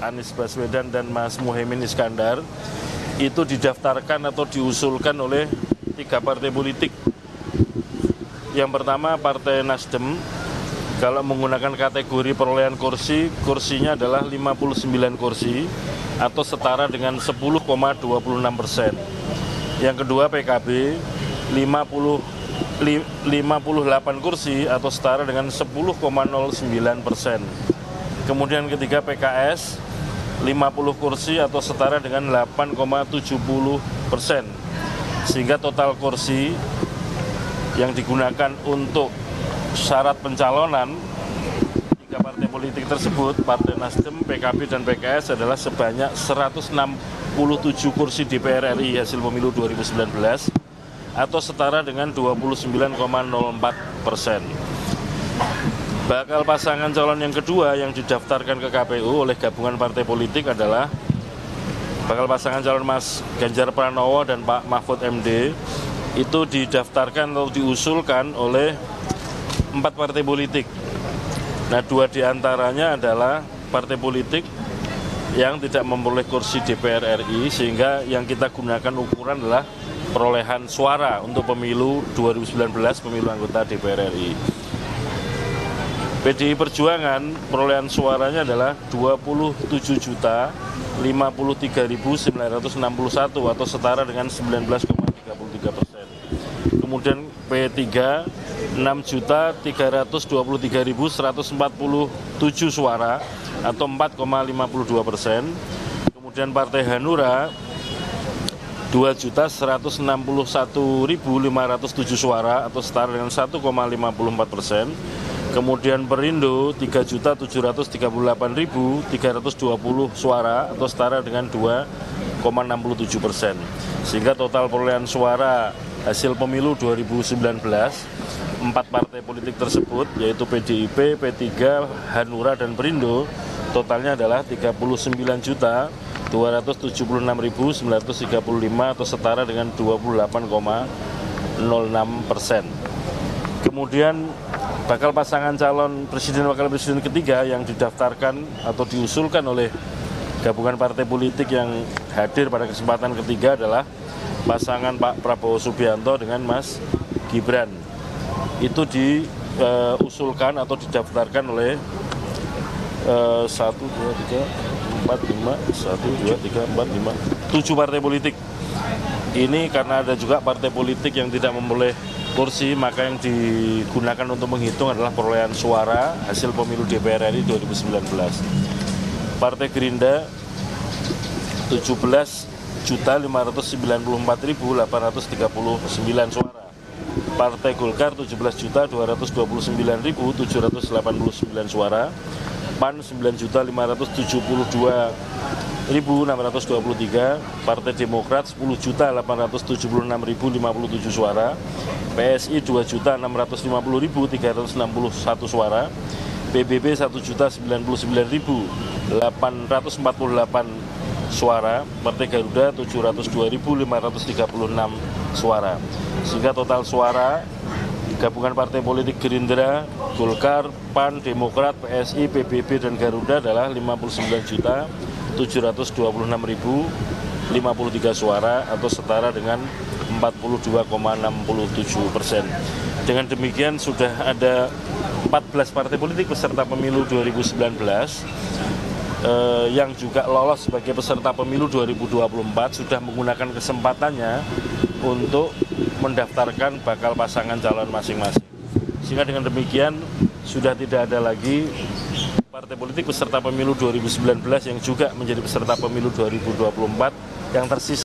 Anies Baswedan dan Mas Muhaimin Iskandar itu didaftarkan atau diusulkan oleh 3 partai politik. Yang pertama Partai Nasdem, kalau menggunakan kategori perolehan kursi, kursinya adalah 59 kursi atau setara dengan 10,26%. Yang kedua PKB, 58 kursi atau setara dengan 10,09%. Kemudian ketiga PKS, 50 kursi atau setara dengan 8,70%. Sehingga total kursi yang digunakan untuk syarat pencalonan 3 partai politik tersebut, Partai Nasdem, PKB, dan PKS adalah sebanyak 167 kursi DPR RI hasil pemilu 2019 atau setara dengan 29,04%. Bakal pasangan calon yang kedua yang didaftarkan ke KPU oleh gabungan partai politik adalah bakal pasangan calon Mas Ganjar Pranowo dan Pak Mahfud MD. Itu didaftarkan atau diusulkan oleh 4 partai politik. Nah, 2 diantaranya adalah partai politik yang tidak memperoleh kursi DPR RI, sehingga yang kita gunakan ukuran adalah perolehan suara untuk pemilu 2019, pemilu anggota DPR RI. PDI Perjuangan perolehan suaranya adalah 27.053.961 atau setara dengan 19,33%. Kemudian P3 6.323.147 suara atau 4,52%. Kemudian Partai Hanura 2.161.507 suara atau setara dengan 1,54%. Kemudian Perindo 3.738.320 suara atau setara dengan 2,67%. Sehingga total perolehan suara hasil pemilu 2019 4 partai politik tersebut, yaitu PDIP, P3, Hanura, dan Perindo, totalnya adalah 39.276.935 atau setara dengan 28,06%. Kemudian bakal pasangan calon presiden wakil presiden ketiga yang didaftarkan atau diusulkan oleh gabungan partai politik yang hadir pada kesempatan ketiga adalah pasangan Pak Prabowo Subianto dengan Mas Gibran. Itu diusulkan atau didaftarkan oleh 7 partai politik. Ini karena ada juga partai politik yang tidak memperoleh kursi, maka yang digunakan untuk menghitung adalah perolehan suara hasil pemilu DPR RI 2019. Partai Gerindra 17.594.839 suara. Partai Golkar 17.229.789 suara. PAN 9.572.623, Partai Demokrat 10.876.057 suara, PSI 2.650.361 suara, PBB 1.099.848 suara, Partai Garuda 702.536 suara. Sehingga total suara gabungan partai politik Gerindra, Golkar, PAN, Demokrat, PSI, PBB, dan Garuda adalah 59.726.053 suara atau setara dengan 42,67%. Dengan demikian sudah ada 14 partai politik peserta pemilu 2019 yang juga lolos sebagai peserta pemilu 2024 sudah menggunakan kesempatannya untuk mendaftarkan bakal pasangan calon masing-masing. Sehingga dengan demikian sudah tidak ada lagi partai politik peserta pemilu 2019 yang juga menjadi peserta pemilu 2024 yang tersisa.